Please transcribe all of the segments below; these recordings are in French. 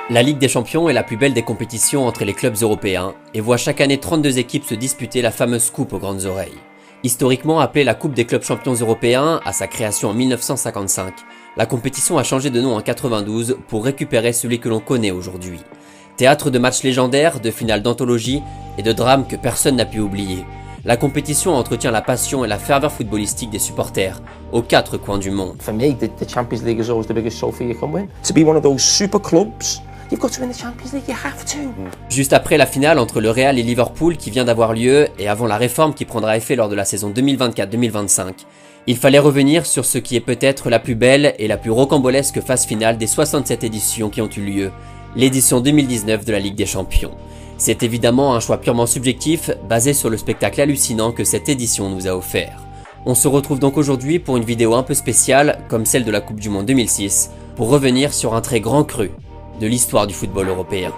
La Ligue des Champions est la plus belle des compétitions entre les clubs européens et voit chaque année 32 équipes se disputer la fameuse coupe aux grandes oreilles. Historiquement appelée la Coupe des clubs champions européens à sa création en 1955, la compétition a changé de nom en 92 pour récupérer celui que l'on connaît aujourd'hui. Théâtre de matchs légendaires, de finales d'anthologie et de drames que personne n'a pu oublier, la compétition entretient la passion et la ferveur footballistique des supporters aux quatre coins du monde. For me, the Champions League is always the biggest trophy you can win. To be one of those super clubs, you've got to win the Champions League, you have to. Juste après la finale entre le Real et Liverpool qui vient d'avoir lieu et avant la réforme qui prendra effet lors de la saison 2024-2025, il fallait revenir sur ce qui est peut-être la plus belle et la plus rocambolesque phase finale des 67 éditions qui ont eu lieu, l'édition 2019 de la Ligue des Champions. C'est évidemment un choix purement subjectif, basé sur le spectacle hallucinant que cette édition nous a offert. On se retrouve donc aujourd'hui pour une vidéo un peu spéciale, comme celle de la Coupe du Monde 2006, pour revenir sur un très grand cru de l'histoire du football européen.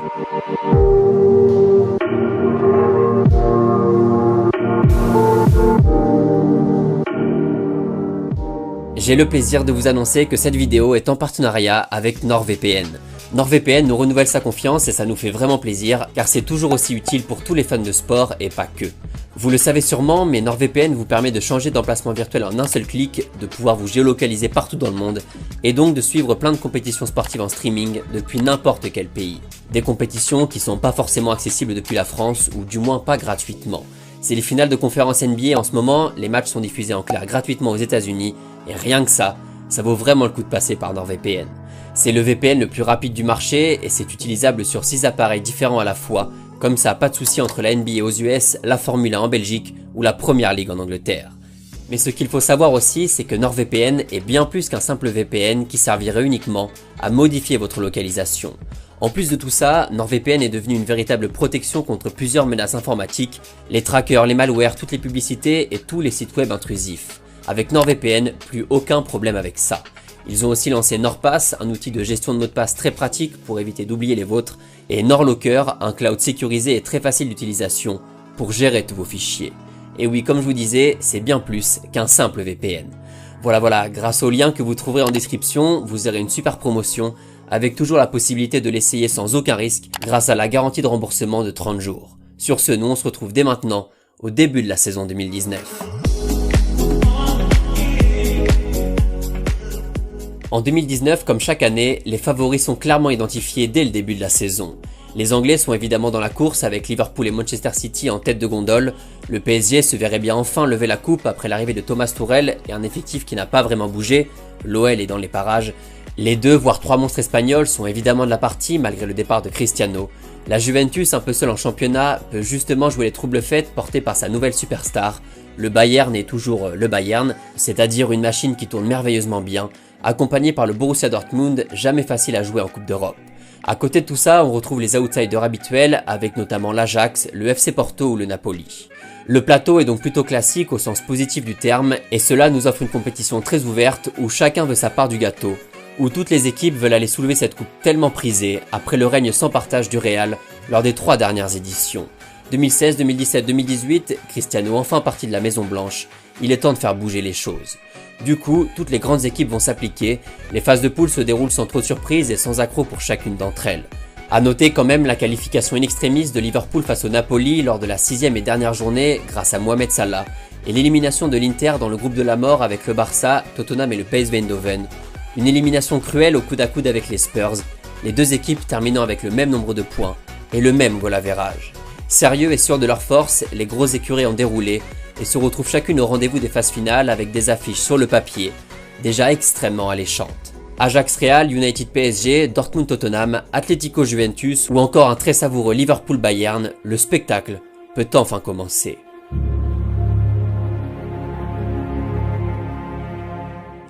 J'ai le plaisir de vous annoncer que cette vidéo est en partenariat avec NordVPN. NordVPN nous renouvelle sa confiance et ça nous fait vraiment plaisir car c'est toujours aussi utile pour tous les fans de sport et pas que. Vous le savez sûrement, mais NordVPN vous permet de changer d'emplacement virtuel en un seul clic, de pouvoir vous géolocaliser partout dans le monde et donc de suivre plein de compétitions sportives en streaming depuis n'importe quel pays. Des compétitions qui sont pas forcément accessibles depuis la France ou du moins pas gratuitement. C'est les finales de conférence NBA en ce moment, les matchs sont diffusés en clair gratuitement aux États-Unis et rien que ça vaut vraiment le coup de passer par NordVPN. C'est le VPN le plus rapide du marché et c'est utilisable sur 6 appareils différents à la fois, comme ça pas de souci entre la NBA aux US, la Formule 1 en Belgique ou la Première Ligue en Angleterre. Mais ce qu'il faut savoir aussi, c'est que NordVPN est bien plus qu'un simple VPN qui servirait uniquement à modifier votre localisation. En plus de tout ça, NordVPN est devenu une véritable protection contre plusieurs menaces informatiques, les trackers, les malwares, toutes les publicités et tous les sites web intrusifs. Avec NordVPN, plus aucun problème avec ça. Ils ont aussi lancé NordPass, un outil de gestion de mots de passe très pratique pour éviter d'oublier les vôtres, et NordLocker, un cloud sécurisé et très facile d'utilisation pour gérer tous vos fichiers. Et oui, comme je vous disais, c'est bien plus qu'un simple VPN. Voilà, grâce au lien que vous trouverez en description, vous aurez une super promotion, avec toujours la possibilité de l'essayer sans aucun risque, grâce à la garantie de remboursement de 30 jours. Sur ce, nous on se retrouve dès maintenant, au début de la saison 2019. En 2019, comme chaque année, les favoris sont clairement identifiés dès le début de la saison. Les Anglais sont évidemment dans la course avec Liverpool et Manchester City en tête de gondole. Le PSG se verrait bien enfin lever la coupe après l'arrivée de Thomas Tuchel et un effectif qui n'a pas vraiment bougé. L'OL est dans les parages. Les 2 voire 3 monstres espagnols sont évidemment de la partie malgré le départ de Cristiano. La Juventus, un peu seule en championnat, peut justement jouer les troubles fêtes portés par sa nouvelle superstar. Le Bayern est toujours le Bayern, c'est-à-dire une machine qui tourne merveilleusement bien, accompagné par le Borussia Dortmund, jamais facile à jouer en Coupe d'Europe. À côté de tout ça, on retrouve les outsiders habituels, avec notamment l'Ajax, le FC Porto ou le Napoli. Le plateau est donc plutôt classique au sens positif du terme, et cela nous offre une compétition très ouverte où chacun veut sa part du gâteau, où toutes les équipes veulent aller soulever cette coupe tellement prisée, après le règne sans partage du Real lors des 3 dernières éditions. 2016, 2017, 2018, Cristiano enfin parti de la Maison Blanche, il est temps de faire bouger les choses. Du coup, toutes les grandes équipes vont s'appliquer, les phases de poule se déroulent sans trop de surprises et sans accroc pour chacune d'entre elles. A noter quand même la qualification in extremis de Liverpool face au Napoli lors de la 6e et dernière journée grâce à Mohamed Salah, et l'élimination de l'Inter dans le groupe de la mort avec le Barça, Tottenham et le PSV Eindhoven. Une élimination cruelle au coude à coude avec les Spurs, les 2 équipes terminant avec le même nombre de points et le même goal average. Sérieux et sûrs de leur force, les grosses écuries ont déroulé et se retrouvent chacune au rendez-vous des phases finales avec des affiches sur le papier, déjà extrêmement alléchantes. Ajax Real, United PSG, Dortmund Tottenham, Atlético Juventus ou encore un très savoureux Liverpool Bayern, le spectacle peut enfin commencer.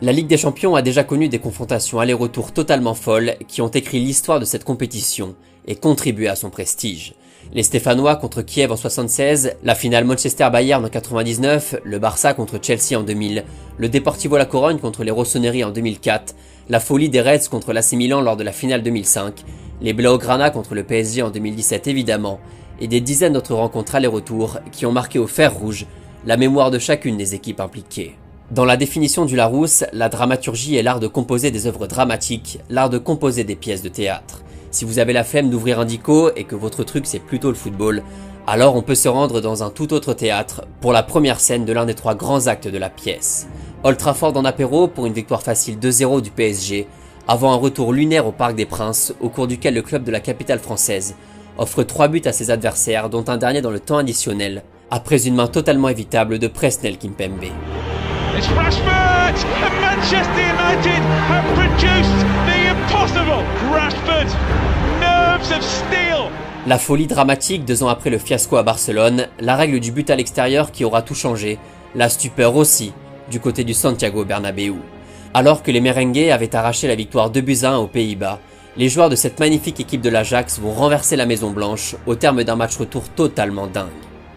La Ligue des Champions a déjà connu des confrontations aller-retour totalement folles qui ont écrit l'histoire de cette compétition et contribué à son prestige. Les Stéphanois contre Kiev en 76, la finale Manchester-Bayern en 99, le Barça contre Chelsea en 2000, le Deportivo La Corogne contre les Rossoneri en 2004, la folie des Reds contre l'AC Milan lors de la finale 2005, les Blaugrana contre le PSG en 2017 évidemment, et des dizaines d'autres rencontres aller-retour qui ont marqué au fer rouge la mémoire de chacune des équipes impliquées. Dans la définition du Larousse, la dramaturgie est l'art de composer des œuvres dramatiques, l'art de composer des pièces de théâtre. Si vous avez la flemme d'ouvrir un dico et que votre truc c'est plutôt le football, alors on peut se rendre dans un tout autre théâtre pour la première scène de l'un des 3 grands actes de la pièce. Old Trafford en apéro pour une victoire facile 2-0 du PSG, avant un retour lunaire au Parc des Princes, au cours duquel le club de la capitale française offre 3 buts à ses adversaires, dont un dernier dans le temps additionnel, après une main totalement évitable de Presnel Kimpembe. It's Rashford, and Manchester United have produced the impossible. Rashford, nerves of steel. La folie dramatique 2 ans après le fiasco à Barcelone, la règle du but à l'extérieur qui aura tout changé, la stupeur aussi, du côté du Santiago Bernabéu. Alors que les merengues avaient arraché la victoire 2-1 aux Pays-Bas, les joueurs de cette magnifique équipe de l'Ajax vont renverser la Maison Blanche au terme d'un match retour totalement dingue.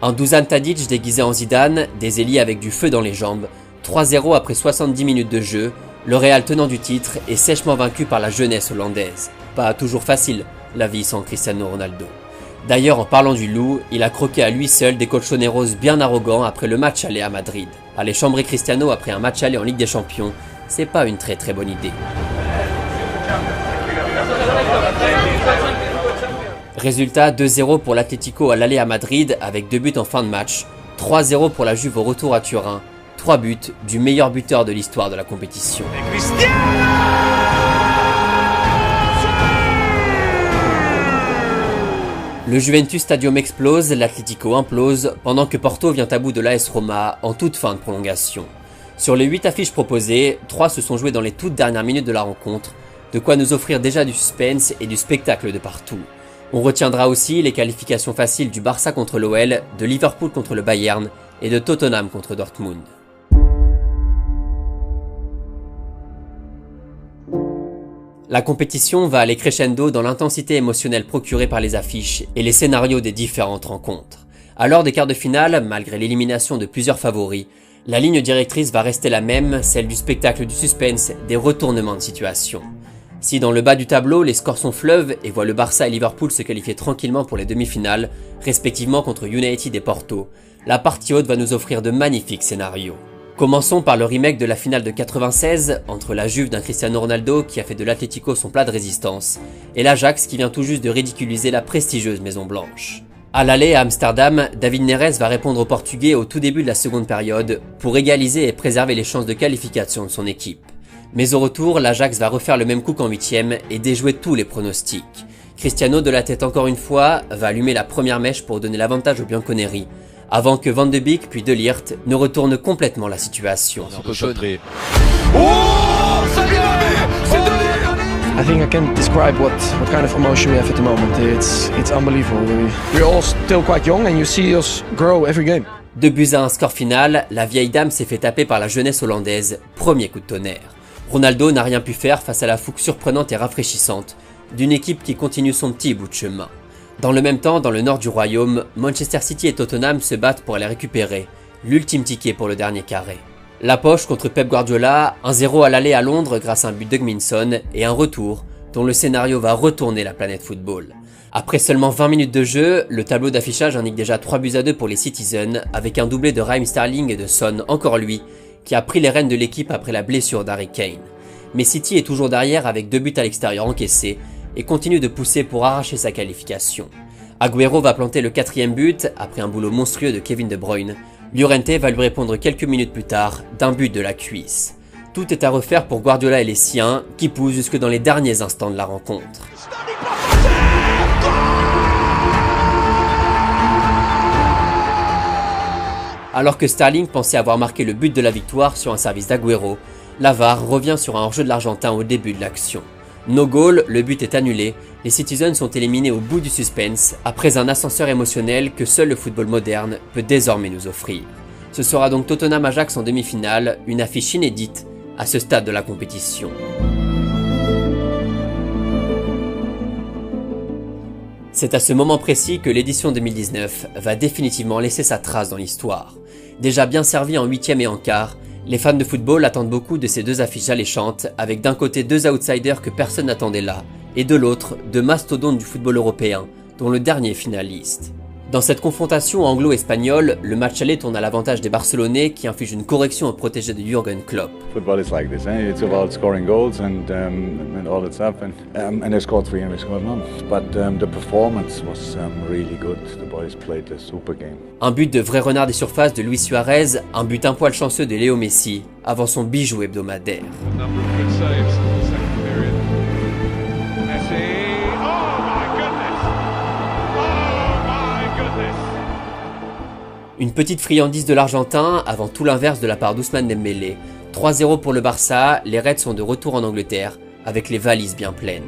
Un Dusan Tadic déguisé en Zidane, des ailiers avec du feu dans les jambes, 3-0 après 70 minutes de jeu, le Real tenant du titre est sèchement vaincu par la jeunesse hollandaise. Pas toujours facile, la vie sans Cristiano Ronaldo. D'ailleurs, en parlant du loup, il a croqué à lui seul des colchoneros bien arrogants après le match aller à Madrid. Aller chambrer Cristiano après un match aller en Ligue des Champions, c'est pas une très bonne idée. Résultat 2-0 pour l'Atlético à l'aller à Madrid avec 2 buts en fin de match, 3-0 pour la Juve au retour à Turin, 3 buts du meilleur buteur de l'histoire de la compétition. Le Juventus Stadium explose, l'Atlético implose, pendant que Porto vient à bout de l'AS Roma en toute fin de prolongation. Sur les 8 affiches proposées, 3 se sont jouées dans les toutes dernières minutes de la rencontre, de quoi nous offrir déjà du suspense et du spectacle de partout. On retiendra aussi les qualifications faciles du Barça contre l'OL, de Liverpool contre le Bayern et de Tottenham contre Dortmund. La compétition va aller crescendo dans l'intensité émotionnelle procurée par les affiches et les scénarios des différentes rencontres. À l'heure des quarts de finale, malgré l'élimination de plusieurs favoris, la ligne directrice va rester la même, celle du spectacle du suspense, des retournements de situation. Si dans le bas du tableau, les scores sont fleuves et voient le Barça et Liverpool se qualifier tranquillement pour les demi-finales, respectivement contre United et Porto, la partie haute va nous offrir de magnifiques scénarios. Commençons par le remake de la finale de 96 entre la Juve d'un Cristiano Ronaldo qui a fait de l'Atlético son plat de résistance et l'Ajax qui vient tout juste de ridiculiser la prestigieuse Maison Blanche. À l'aller à Amsterdam, David Neres va répondre aux Portugais au tout début de la seconde période pour égaliser et préserver les chances de qualification de son équipe. Mais au retour, l'Ajax va refaire le même coup qu'en 8e et déjouer tous les pronostics. Cristiano, de la tête encore une fois, va allumer la première mèche pour donner l'avantage aux Bianconeri, avant que Van de Beek puis De Ligt ne retournent complètement la situation. I think I can't describe what kind of emotion we have at the moment. It's unbelievable. We're all still quite young and you see us grow every game. 2-1 score final, la vieille dame s'est fait taper par la jeunesse hollandaise, premier coup de tonnerre. Ronaldo n'a rien pu faire face à la fougue surprenante et rafraîchissante d'une équipe qui continue son petit bout de chemin. Dans le même temps, dans le nord du royaume, Manchester City et Tottenham se battent pour aller récupérer l'ultime ticket pour le dernier carré. La poche contre Pep Guardiola, 1-0 à l'aller à Londres grâce à un but d'Hugminson et un retour dont le scénario va retourner la planète football. Après seulement 20 minutes de jeu, le tableau d'affichage indique déjà 3-2 pour les Citizens avec un doublé de Raheem Sterling et de Son, encore lui, qui a pris les rênes de l'équipe après la blessure d'Harry Kane. Mais City est toujours derrière avec 2 buts à l'extérieur encaissés et continue de pousser pour arracher sa qualification. Agüero va planter le 4e but après un boulot monstrueux de Kevin De Bruyne. Llorente va lui répondre quelques minutes plus tard d'un but de la cuisse. Tout est à refaire pour Guardiola et les siens qui poussent jusque dans les derniers instants de la rencontre. Alors que Sterling pensait avoir marqué le but de la victoire sur un service d'Agüero, la VAR revient sur un hors-jeu de l'Argentin au début de l'action. No goal, le but est annulé, les Citizens sont éliminés au bout du suspense après un ascenseur émotionnel que seul le football moderne peut désormais nous offrir. Ce sera donc Tottenham-Ajax en demi-finale, une affiche inédite à ce stade de la compétition. C'est à ce moment précis que l'édition 2019 va définitivement laisser sa trace dans l'histoire. Déjà bien servi en 8e et en quart, les fans de football attendent beaucoup de ces 2 affiches alléchantes, avec d'un côté 2 outsiders que personne n'attendait là, et de l'autre 2 mastodontes du football européen, dont le dernier finaliste. Dans cette confrontation anglo-espagnole, le match aller tourne à l'avantage des Barcelonais qui infligent une correction au protégé de Jürgen Klopp. Football is like this, eh? It's about scoring goals and all that stuff, and they scored 3 and we scored none. But the performance was really good. The boys played a super game. Un but de vrai renard des surfaces de Luis Suarez, un but un poil chanceux de Léo Messi, avant son bijou hebdomadaire. Une petite friandise de l'Argentin avant tout l'inverse de la part d'Ousmane Dembélé. 3-0 pour le Barça, les Reds sont de retour en Angleterre, avec les valises bien pleines.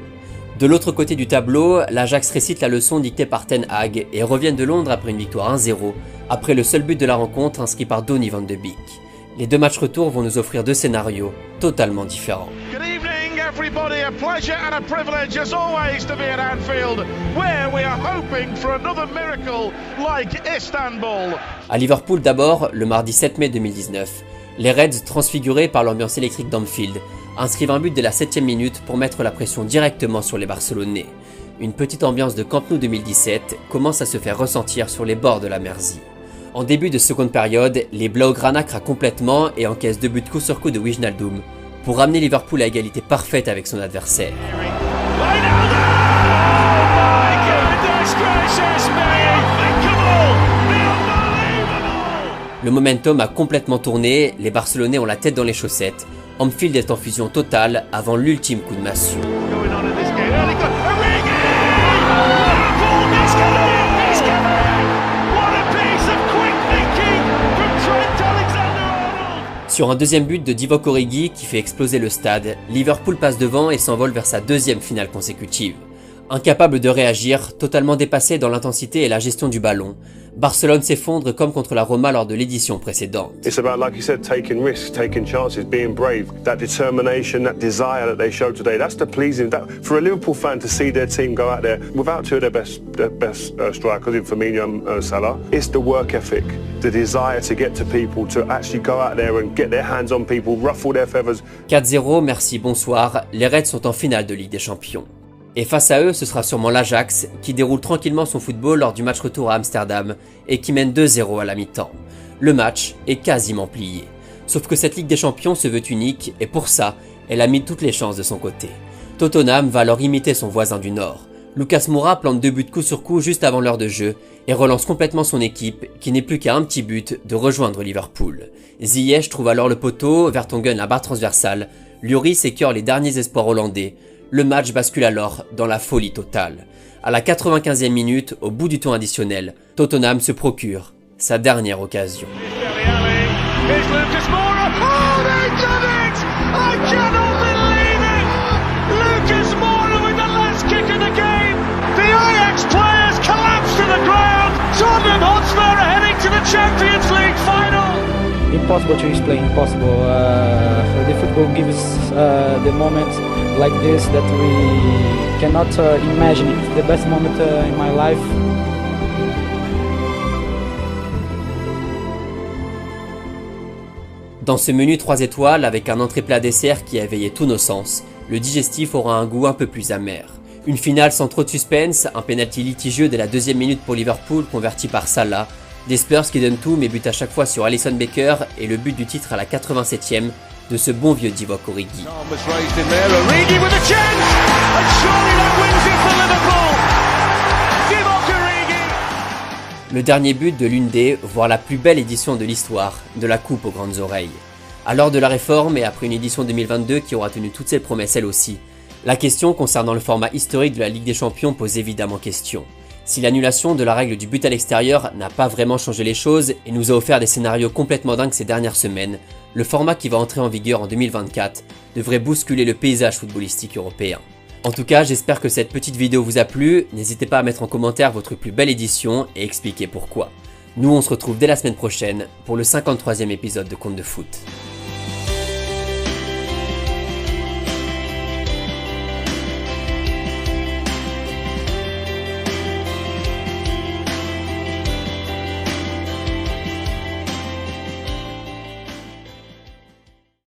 De l'autre côté du tableau, l'Ajax récite la leçon dictée par Ten Hag et reviennent de Londres après une victoire 1-0, après le seul but de la rencontre inscrit par Donny van de Beek. Les deux matchs retour vont nous offrir deux scénarios totalement différents. Everybody, a pleasure and a privilege as always to be at Anfield, where we are hoping for another miracle like Istanbul. À Liverpool d'abord, le mardi 7 mai 2019, les Reds, transfigurés par l'ambiance électrique d'Anfield, inscrivent un but dès la 7e minute pour mettre la pression directement sur les Barcelonais. Une petite ambiance de Camp Nou 2017 commence à se faire ressentir sur les bords de la Mersey. En début de seconde période, les Blaugrana craquent complètement et encaissent 2 buts coup sur coup de Wijnaldum, pour ramener Liverpool à égalité parfaite avec son adversaire. Le momentum a complètement tourné, les Barcelonais ont la tête dans les chaussettes, Anfield est en fusion totale avant l'ultime coup de massue. Sur un deuxième but de Divock Origi qui fait exploser le stade, Liverpool passe devant et s'envole vers sa deuxième finale consécutive. Incapable de réagir, totalement dépassé dans l'intensité et la gestion du ballon, Barcelone s'effondre comme contre la Roma lors de l'édition précédente. It's about, like you said, taking risks, taking chances, being brave. That determination, that desire that they showed today, that's the pleasing. That for a Liverpool fan to see their team go out there without two of their best strikers in Firmino and Salah, it's the work ethic, the desire to get to people, to actually go out there and get their hands on people, ruffle their feathers. 4-0, merci, bonsoir, les Reds sont en finale de Ligue des Champions. Et face à eux, ce sera sûrement l'Ajax, qui déroule tranquillement son football lors du match retour à Amsterdam, et qui mène 2-0 à la mi-temps. Le match est quasiment plié. Sauf que cette Ligue des Champions se veut unique, et pour ça, elle a mis toutes les chances de son côté. Tottenham va alors imiter son voisin du Nord. Lucas Moura plante 2 buts coup sur coup juste avant l'heure de jeu, et relance complètement son équipe, qui n'est plus qu'à un petit but de rejoindre Liverpool. Ziyech trouve alors le poteau, Vertonghen la barre transversale, Lloris écœure les derniers espoirs hollandais. Le match bascule alors dans la folie totale. À la 95e minute, au bout du temps additionnel, Tottenham se procure sa dernière occasion. Impossible to explain, impossible. The football gives the moment like this that we cannot imagine. It's the best moment in my life. Dans ce menu 3 étoiles, avec un entrée plat dessert qui a éveillé tous nos sens, le digestif aura un goût un peu plus amer. Une finale sans trop de suspense, un penalty litigieux dès la 2e minute pour Liverpool converti par Salah, des Spurs qui donnent tout mais butent à chaque fois sur Alisson Becker et le but du titre à la 87e de ce bon vieux Divock Origi. Le dernier but de l'une des, voire la plus belle édition de l'histoire, de la Coupe aux grandes oreilles. À l'heure de la réforme et après une édition 2022 qui aura tenu toutes ses promesses elle aussi, la question concernant le format historique de la Ligue des Champions pose évidemment question. Si l'annulation de la règle du but à l'extérieur n'a pas vraiment changé les choses et nous a offert des scénarios complètement dingues ces dernières semaines, le format qui va entrer en vigueur en 2024 devrait bousculer le paysage footballistique européen. En tout cas, j'espère que cette petite vidéo vous a plu, n'hésitez pas à mettre en commentaire votre plus belle édition et expliquer pourquoi. Nous on se retrouve dès la semaine prochaine pour le 53e épisode de Contes de Foot.